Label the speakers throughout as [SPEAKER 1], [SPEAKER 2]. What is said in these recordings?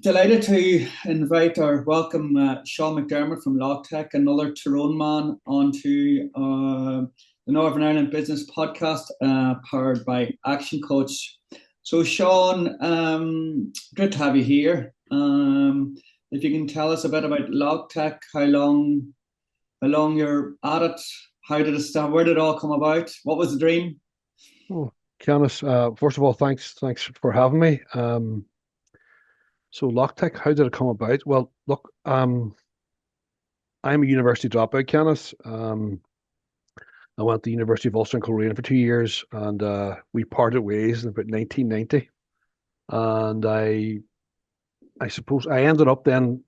[SPEAKER 1] Delighted to invite or welcome Seán McDermott from LoughTec, another Tyrone man, onto the Northern Ireland Business Podcast, powered by Action Coach. So, Seán, good to have you here. If you can tell us a bit about LoughTec, how long you're at it, how did it start, where did it all come about, what was the dream?
[SPEAKER 2] Oh, Canis, first of all, thanks for having me. So LoughTec, how did it come about? Well, look, I'm a university dropout, Canis. I went to the University of Ulster in Coleraine for 2 years, and we parted ways in about 1990. And I suppose I ended up then,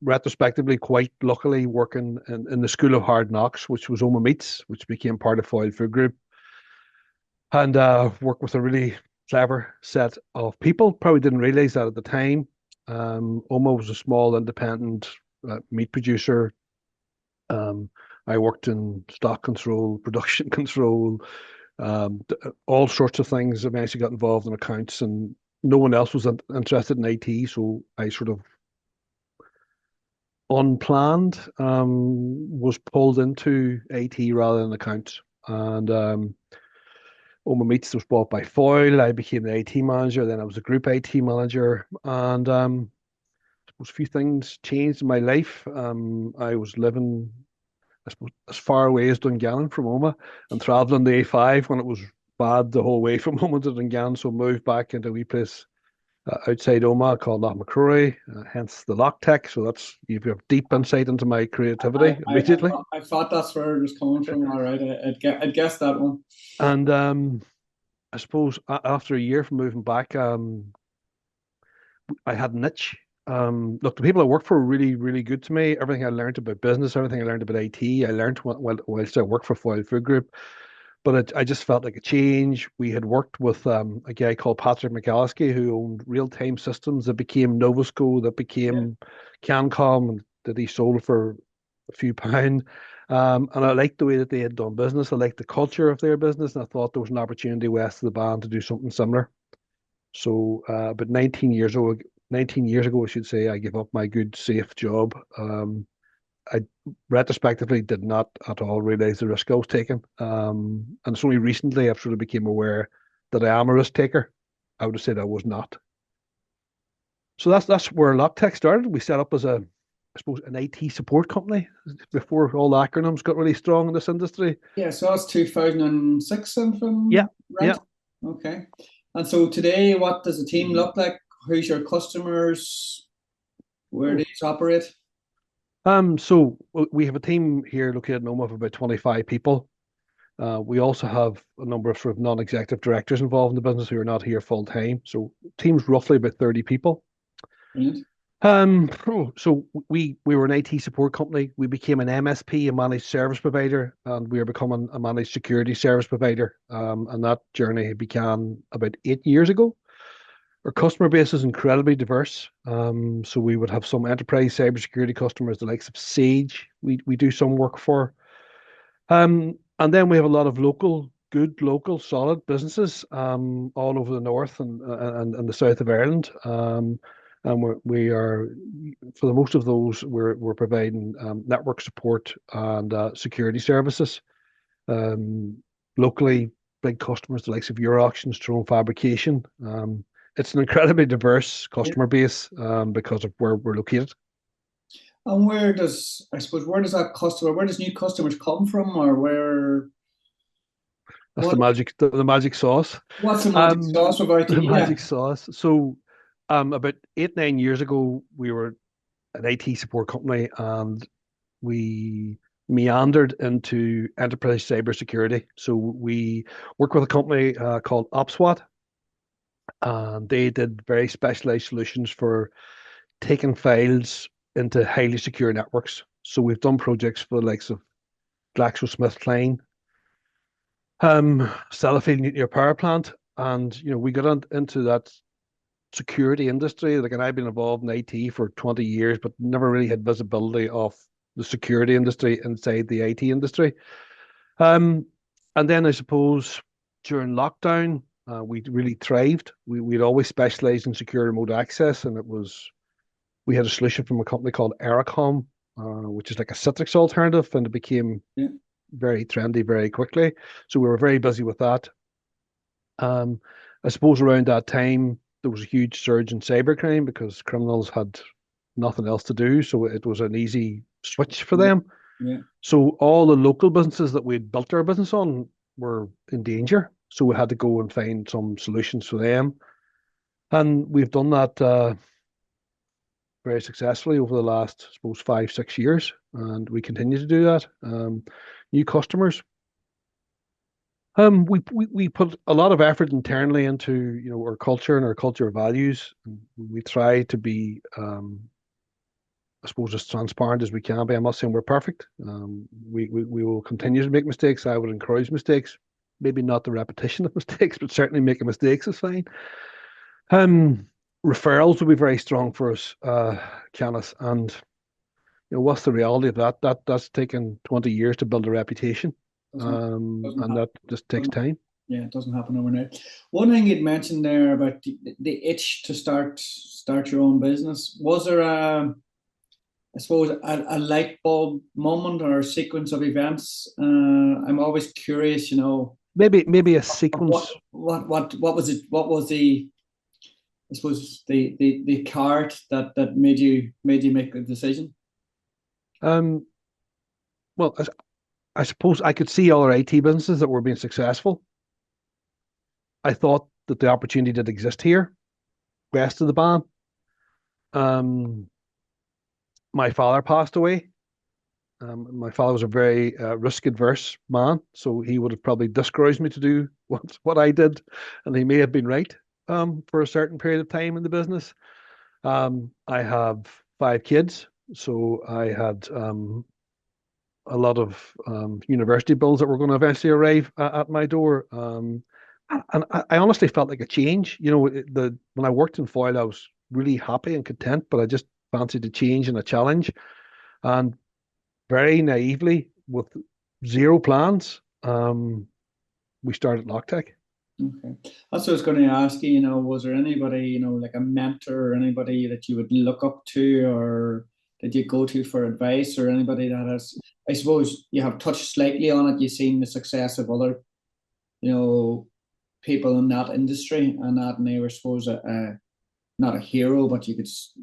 [SPEAKER 2] retrospectively, quite luckily working in the School of Hard Knocks, which was Oma Meats, which became part of Foyle Food Group, and worked with a really clever set of people. Probably didn't realize that at the time. Oma was a small independent meat producer. Um, I worked in stock control, production control, all sorts of things. I actually got involved in accounts, and no one else was interested in IT, so I sort of unplanned was pulled into IT rather than accounts. And Oma Meats was bought by Foyle. I became the IT manager. Then I was a group IT manager, and I suppose a few things changed in my life. I was living, I suppose, as far away as Dungannon from Oma, and traveling the A5 when it was bad the whole way from Oma to Dungannon. So moved back into a wee place outside Oma called Lochmacrory, hence the LoughTec. So that's you have deep insight into my
[SPEAKER 1] I,
[SPEAKER 2] creativity
[SPEAKER 1] I, I,
[SPEAKER 2] immediately.
[SPEAKER 1] thought, I thought that's where it was coming from. All right, I'd guess that one.
[SPEAKER 2] And I suppose after a year from moving back, I had an itch. Look, the people I worked for were really, really good to me. Everything I learned about business, everything I learned about IT, I learned whilst I worked for Foyle Food Group. But I just felt like a change. We had worked with a guy called Patrick McAlliskey who owned real-time systems that became Novasco, that
[SPEAKER 1] Yeah.
[SPEAKER 2] became Cancom, and that he sold for a few pound. And I liked the way that they had done business. I liked the culture of their business, and I thought there was an opportunity west of the band to do something similar. So, but 19 years ago, I should say, I gave up my good, safe job. I retrospectively did not at all realize the risk I was taking. And it's only recently I've sort of became aware that I am a risk taker. I would have said I was not. So that's where LoughTec started. We set up as I suppose, an IT support company before all the acronyms got really strong in this industry.
[SPEAKER 1] Yeah, so that's 2006, if
[SPEAKER 2] Yeah,
[SPEAKER 1] I'm right.
[SPEAKER 2] yeah.
[SPEAKER 1] Okay. And so today, what does the team look like? Who's your customers? Where do you operate?
[SPEAKER 2] So we have a team here located in Oma of about 25 people. We also have a number of sort of non-executive directors involved in the business who are not here full time. So team's roughly about 30 people.
[SPEAKER 1] Brilliant.
[SPEAKER 2] So we were an IT support company. We became an MSP, a managed service provider, and we are becoming a managed security service provider. And that journey began about 8 years ago. Our customer base is incredibly diverse. So we would have some enterprise cybersecurity customers, the likes of Sage. We do some work for. And then we have a lot of good local, solid businesses all over the north and the south of Ireland. And we are, for the most of those, we're providing network support and security services. Um, Locally, big customers, the likes of your auctions, Tyrone Fabrication. It's an incredibly diverse
[SPEAKER 1] Yeah.
[SPEAKER 2] customer base because of where we're located.
[SPEAKER 1] And I suppose, where does new customers come from, or
[SPEAKER 2] That's
[SPEAKER 1] what,
[SPEAKER 2] the magic sauce.
[SPEAKER 1] what's the magic
[SPEAKER 2] Um,
[SPEAKER 1] sauce about it?
[SPEAKER 2] the
[SPEAKER 1] Yeah.
[SPEAKER 2] magic sauce. So, about 8, 9 years ago, we were an IT support company, and we meandered into enterprise cybersecurity. So we work with a company called OpSWAT, and they did very specialized solutions for taking files into highly secure networks. So we've done projects for the likes of GlaxoSmithKline, Sellafield nuclear power plant, and we got into that security industry. Like, and I've been involved in IT for 20 years, but never really had visibility of the security industry inside the IT industry. Um, and then I suppose during lockdown, We really thrived. We'd always specialized in secure remote access, and we had a solution from a company called Ericom, which is like a Citrix alternative, and it became
[SPEAKER 1] Yeah.
[SPEAKER 2] very trendy very quickly. So we were very busy with that. Um, I suppose around that time there was a huge surge in cybercrime because criminals had nothing else to do, so it was an easy switch for them.
[SPEAKER 1] Yeah.
[SPEAKER 2] So all the local businesses that we'd built our business on were in danger. So we had to go and find some solutions for them. And we've done that very successfully over the last, I suppose, 5, 6 years. And we continue to do that. New customers. We put a lot of effort internally into, our culture and our culture values. We try to be, I suppose, as transparent as we can be. I'm not saying we're perfect. We will continue to make mistakes. I would encourage mistakes. Maybe not the repetition of mistakes, but certainly making mistakes is fine. Referrals will be very strong for us, Canis. And what's the reality of that? That's taken 20 years to build a reputation.
[SPEAKER 1] Doesn't
[SPEAKER 2] And
[SPEAKER 1] happen.
[SPEAKER 2] that just takes time.
[SPEAKER 1] Yeah, it doesn't happen overnight. One thing you'd mentioned there about the itch to start your own business. Was there I suppose a light bulb moment or a sequence of events? I'm always curious,
[SPEAKER 2] Maybe a
[SPEAKER 1] what
[SPEAKER 2] sequence.
[SPEAKER 1] what was it? What was the I suppose the card that made you make the decision?
[SPEAKER 2] Um, well, I suppose I could see other IT businesses that were being successful. I thought that the opportunity did exist here, west of the band. Um, my father passed away. My father was a very risk adverse man, so he would have probably discouraged me to do what I did, and he may have been right for a certain period of time in the business. I have 5 kids, so I had a lot of university bills that were going to eventually arrive at my door. And I honestly felt like a change. When I worked in foil, I was really happy and content, but I just fancied a change and a challenge. And very naively, with zero plans, we started LoughTec.
[SPEAKER 1] Okay. That's what I was going to ask you, was there anybody, like a mentor or anybody that you would look up to or that you go to for advice or anybody that has, I suppose you have touched slightly on it, you've seen the success of other, you know, people in that industry and that, and they were supposed not a hero, but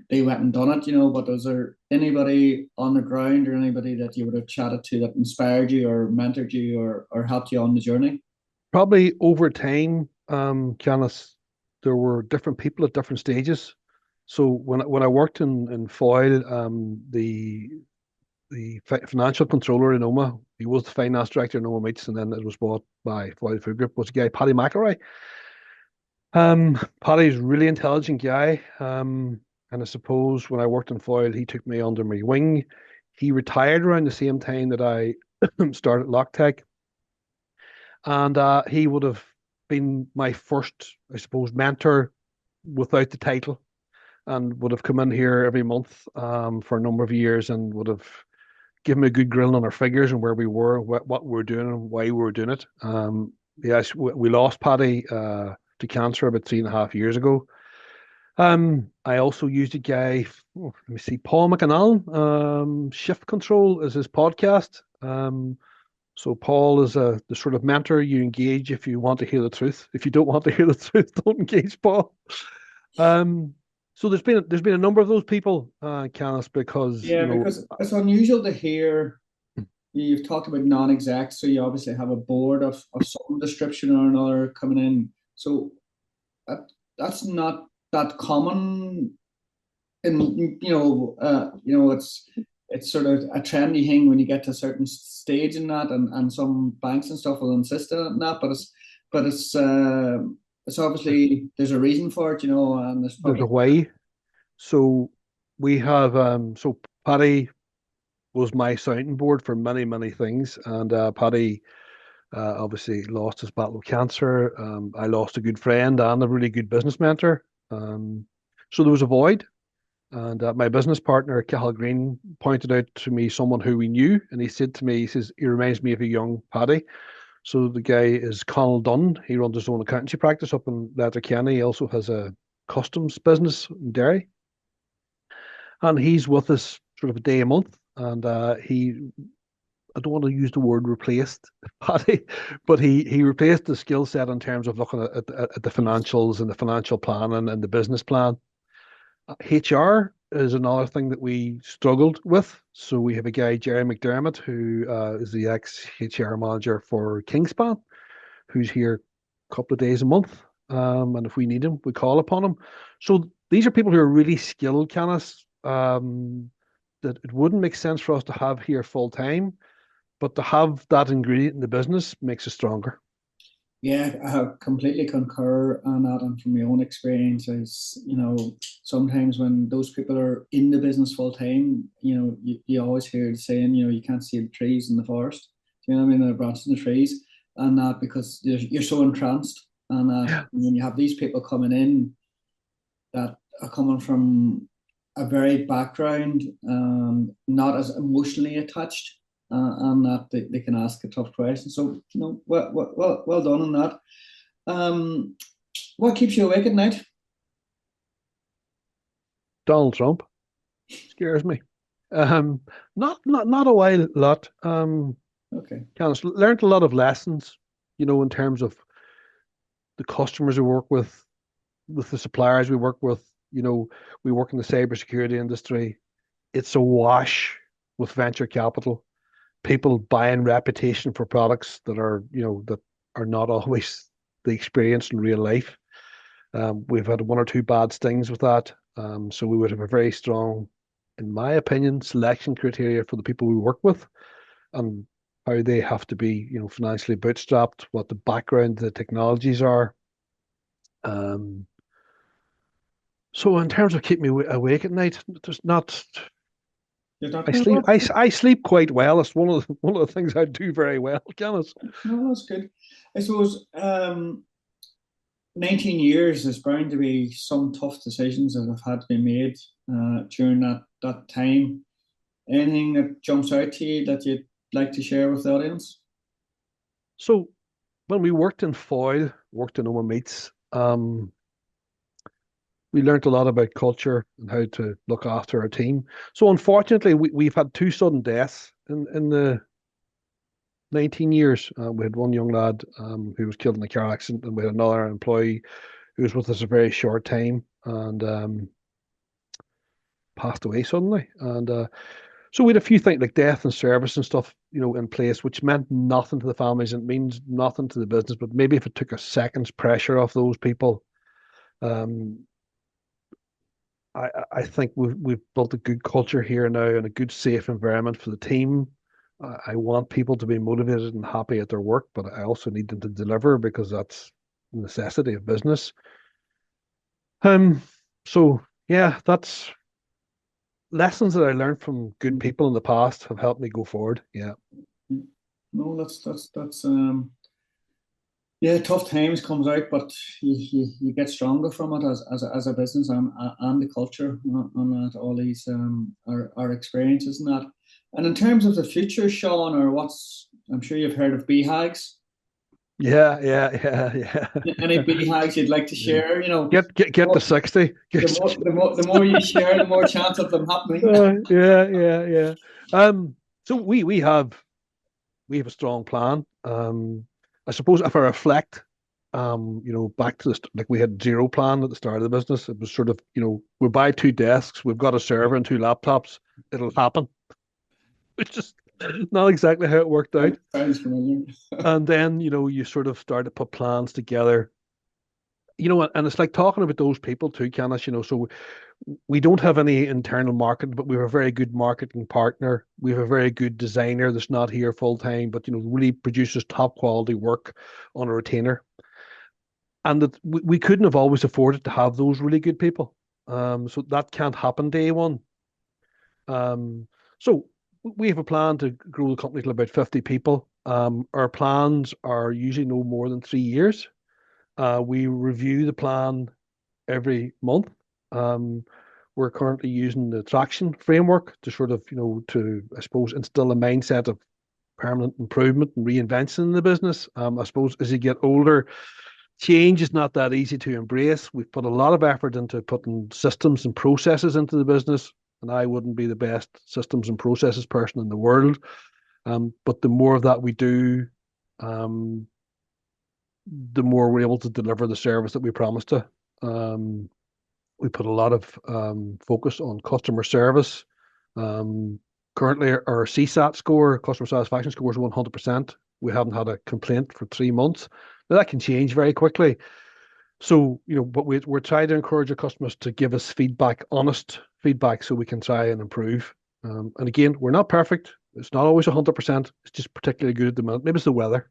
[SPEAKER 1] they went and done it, but was there anybody on the ground or anybody that you would have chatted to that inspired you or mentored you or helped you on the journey?
[SPEAKER 2] Probably over time, Canis, there were different people at different stages. So when I worked in foil, the financial controller in Oma, he was the finance director in Oma Meats, and then it was bought by Foil Food Group, was a guy, Paddy McElroy. Paddy's a really intelligent guy. And I suppose when I worked in foil, he took me under my wing. He retired around the same time that I started LoughTec, and he would have been my first, I suppose, mentor without the title, and would have come in here every month for a number of years and would have given me a good grill on our figures and where we were, what we were doing, and why we were doing it. Yes, we lost Paddy to cancer about 3.5 years ago. I also used a guy, let me see, Paul McAnallen, Shift Control is his podcast. So Paul is the sort of mentor you engage if you want to hear the truth. If you don't want to hear the truth, don't engage Paul. So there's been a number of those people, Canis, because
[SPEAKER 1] Yeah, because it's unusual to hear. You've talked about non-execs, so you obviously have a board of some description or another coming in. So that's not that common, and it's sort of a trendy thing when you get to a certain stage in that, and some banks and stuff will insist on that, but it's obviously there's a reason for it, and there's
[SPEAKER 2] there's
[SPEAKER 1] probably
[SPEAKER 2] a way. So we have so Paddy was my sounding board for many, many things. And Paddy obviously lost his battle with cancer. I lost a good friend and a really good business mentor. So there was a void. And my business partner, Cahill Green, pointed out to me someone who we knew. And he said to me, he says, he reminds me of a young Paddy. So the guy is Conal Dunn. He runs his own accountancy practice up in Letterkenny. He also has a customs business in Derry. And he's with us sort of a day a month. And I don't want to use the word replaced, but he replaced the skill set in terms of looking at the financials and the financial planning and the business plan. HR is another thing that we struggled with. So we have a guy, Jerry McDermott, who is the ex HR manager for Kingspan, who's here a couple of days a month. And if we need him, we call upon him. So these are people who are really skilled, Canis, that it wouldn't make sense for us to have here full time, but to have that ingredient in the business makes us stronger.
[SPEAKER 1] Yeah, I completely concur on that. And from my own experience, is sometimes when those people are in the business full time, you always hear the saying, you can't see the trees in the forest. Do you know what I mean? The branches in the trees, and that because you're so entranced, and that
[SPEAKER 2] Yeah.
[SPEAKER 1] when you have these people coming in that are coming from a very background, not as emotionally attached, and that they can ask a tough question. So, well done on that. What keeps you awake at night?
[SPEAKER 2] Donald Trump scares me. Not a while lot.
[SPEAKER 1] Okay.
[SPEAKER 2] Kind of learned a lot of lessons, in terms of the customers we work with the suppliers we work with. We work in the cybersecurity industry. It's awash with venture capital, people buying reputation for products that are not always the experience in real life. We've had one or two bad stings with that. So we would have a very strong, in my opinion, selection criteria for the people we work with, and how they have to be, financially bootstrapped, what the background, the technologies are. Um, so in terms of keeping me awake at night, there's not.
[SPEAKER 1] You're not
[SPEAKER 2] I
[SPEAKER 1] doing
[SPEAKER 2] sleep.
[SPEAKER 1] well?
[SPEAKER 2] I sleep quite well. It's one of the things I do very well, Janice.
[SPEAKER 1] No, that's good. I suppose 19 years is bound to be some tough decisions that have had to be made during that time. Anything that jumps out to you that you'd like to share with the audience?
[SPEAKER 2] So when we worked in Foyle, worked in Oma Meats, we learned a lot about culture and how to look after our team. So unfortunately, we've had two sudden deaths in the 19 years. We had one young lad who was killed in a car accident, and we had another employee who was with us a very short time and passed away suddenly. And so we had a few things like death and service and stuff, in place, which meant nothing to the families and means nothing to the business. But maybe if it took a second's pressure off those people, um, I think we've built a good culture here now and a good safe environment for the team. I want people to be motivated and happy at their work, but I also need them to deliver because that's a necessity of business. Um, so yeah, that's lessons that I learned from good people in the past have helped me go forward. Yeah.
[SPEAKER 1] No, that's yeah, tough times comes out, but you get stronger from it as a business, and the culture on that, all these our experiences and that. And in terms of the future, Sean, or I'm sure you've heard of BHAGs.
[SPEAKER 2] Yeah, yeah, yeah,
[SPEAKER 1] Any
[SPEAKER 2] yeah.
[SPEAKER 1] BHAGs you'd like to
[SPEAKER 2] Yeah.
[SPEAKER 1] share?
[SPEAKER 2] Get to 60.
[SPEAKER 1] The more you share, the more chance of them happening.
[SPEAKER 2] Yeah, yeah, yeah. So we have a strong plan. I suppose if I reflect, back to like we had zero plan at the start of the business. It was sort of, we buy two desks, we've got a server and two laptops, it'll happen. It's just not exactly how it worked out.
[SPEAKER 1] Sounds familiar.
[SPEAKER 2] And then, you sort of start to put plans together. And it's like talking about those people too, Canis, so we don't have any internal marketing, but we have a very good marketing partner. We have a very good designer that's not here full time, but really produces top quality work on a retainer. And that we couldn't have always afforded to have those really good people. So that can't happen day one. So we have a plan to grow the company to about 50 people. Our plans are usually no more than 3 years. We review the plan every month. Um, we're currently using the traction framework to sort of, I suppose, instill a mindset of permanent improvement and reinvention in the business. I suppose as you get older, change is not that easy to embrace. We've put a lot of effort into putting systems and processes into the business, and I wouldn't be the best systems and processes person in the world. But the more of that we do, um, the more we're able to deliver the service that we promised to. Um, we put a lot of focus on customer service. Um, Currently, our CSAT score, customer satisfaction score, is 100%. We haven't had a complaint for 3 months. Now, that can change very quickly. So, but we're trying to encourage our customers to give us feedback, honest feedback, so we can try and improve. And again, we're not perfect. It's not always 100%. It's just particularly good at the moment. Maybe it's the weather.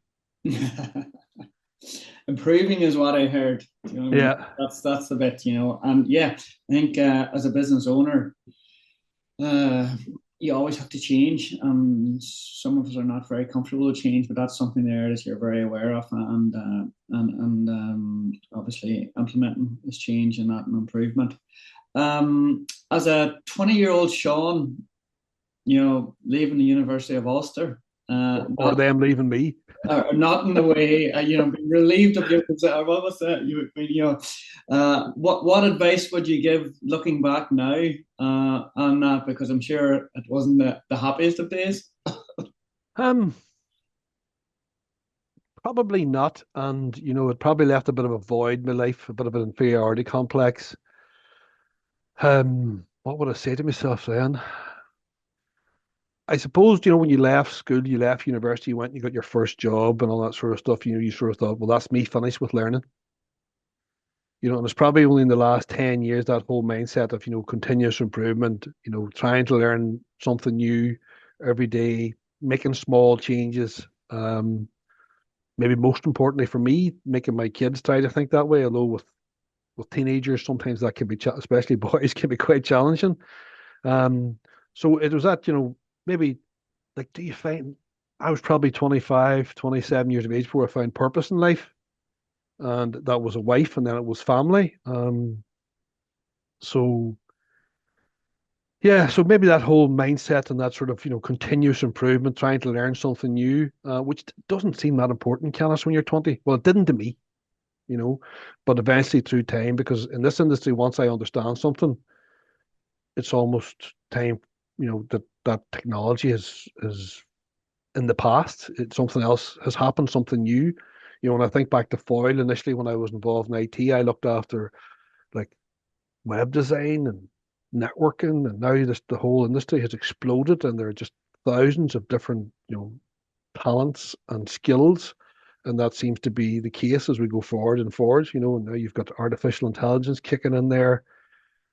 [SPEAKER 1] Improving is what I heard. You know what I mean?
[SPEAKER 2] Yeah.
[SPEAKER 1] That's the bit, And yeah, I think as a business owner, you always have to change. Some of us are not very comfortable with change, but that's something there that you're very aware of, and obviously implementing this change and that and improvement. As a 20-year-old Seán, leaving the University of Ulster,
[SPEAKER 2] Or them leaving me.
[SPEAKER 1] not in the way being relieved of your what was that what advice would you give looking back now on that, because I'm sure it wasn't the happiest of days.
[SPEAKER 2] Um, Probably not. And it probably left a bit of a void in my life, a bit of an inferiority complex. What would I say to myself then? I suppose, when you left school, you left university, you went and you got your first job and all that sort of stuff, you sort of thought, well, that's me finished with learning. And it's probably only in the last 10 years that whole mindset of, continuous improvement, trying to learn something new every day, making small changes. Maybe most importantly for me, making my kids try to think that way, although with teenagers, sometimes that can be, especially boys, can be quite challenging. So it was that, maybe like, do you find, I was probably 25, 27 years of age before I found purpose in life. And that was a wife, and then it was family. So yeah, so maybe that whole mindset and that sort of, continuous improvement, trying to learn something new, which doesn't seem that important, Canis, when you're 20. Well, it didn't to me, you know, but eventually through time, because in this industry, once I understand something, it's almost time, that technology is in the past. Something else has happened, something new. When I think back to Foil, initially when I was involved in IT, I looked after like web design and networking, and now the whole industry has exploded, and there are just thousands of different, talents and skills, and that seems to be the case as we go forward and forward. And now you've got artificial intelligence kicking in there,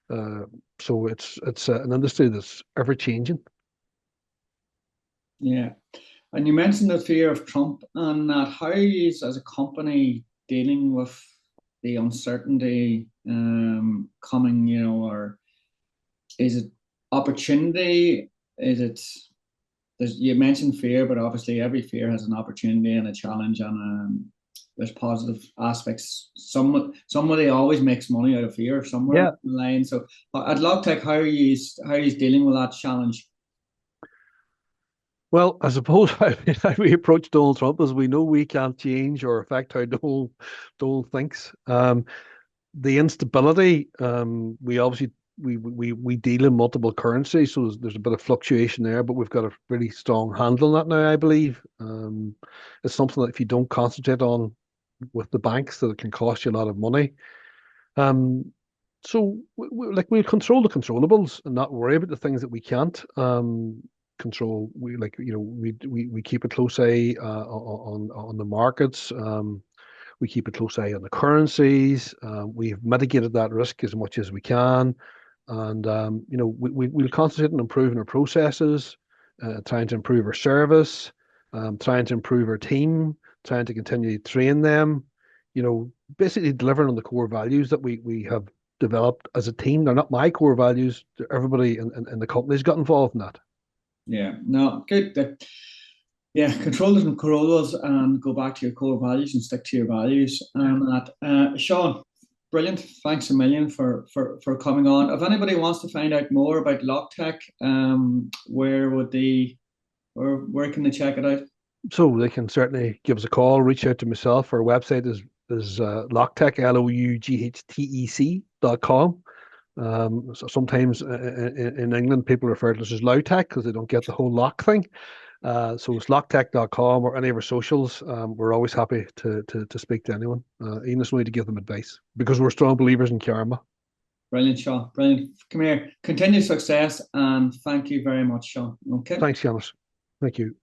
[SPEAKER 2] uh, so it's an industry that's ever changing.
[SPEAKER 1] Yeah. And you mentioned the fear of Trump, and that how are you as a company dealing with the uncertainty coming, or is it opportunity? Is it, you mentioned fear, but obviously every fear has an opportunity and a challenge, and there's positive aspects. Somebody always makes money out of fear somewhere
[SPEAKER 2] Yeah.
[SPEAKER 1] in the line. So at LoughTec, how are you dealing with that challenge?
[SPEAKER 2] Well, I suppose how we approach Donald Trump is we know we can't change or affect how Donald thinks. The instability, we obviously we deal in multiple currencies, so there's a bit of fluctuation there, but we've got a really strong handle on that now, I believe. It's something that if you don't concentrate on with the banks, that it can cost you a lot of money. Um, so we control the controllables and not worry about the things that we can't control. We keep a close eye on the markets. We keep a close eye on the currencies. We've mitigated that risk as much as we can, and we'll concentrate on improving our processes, trying to improve our service, trying to improve our team, trying to continue to train them. Basically delivering on the core values that we have developed as a team. They're not my core values. Everybody in the company's got involved in that.
[SPEAKER 1] Yeah, no, good. Yeah, control the controllables and go back to your core values and stick to your values. And that, Seán, brilliant. Thanks a million for coming on. If anybody wants to find out more about LoughTec, where would they or where can they check it out?
[SPEAKER 2] So they can certainly give us a call, reach out to myself. Our website is LoughTec, LOUGHTEC.com. So sometimes in England, people refer to us as LoughTec because they don't get the whole lock thing. So it's LoughTec.com or any of our socials. We're always happy to speak to anyone, even if we need to give them advice because we're strong believers in karma.
[SPEAKER 1] Brilliant, Seán. Brilliant. Come here. Continued success, and thank you very much, Seán. Okay.
[SPEAKER 2] Thanks, Yanis. Thank you.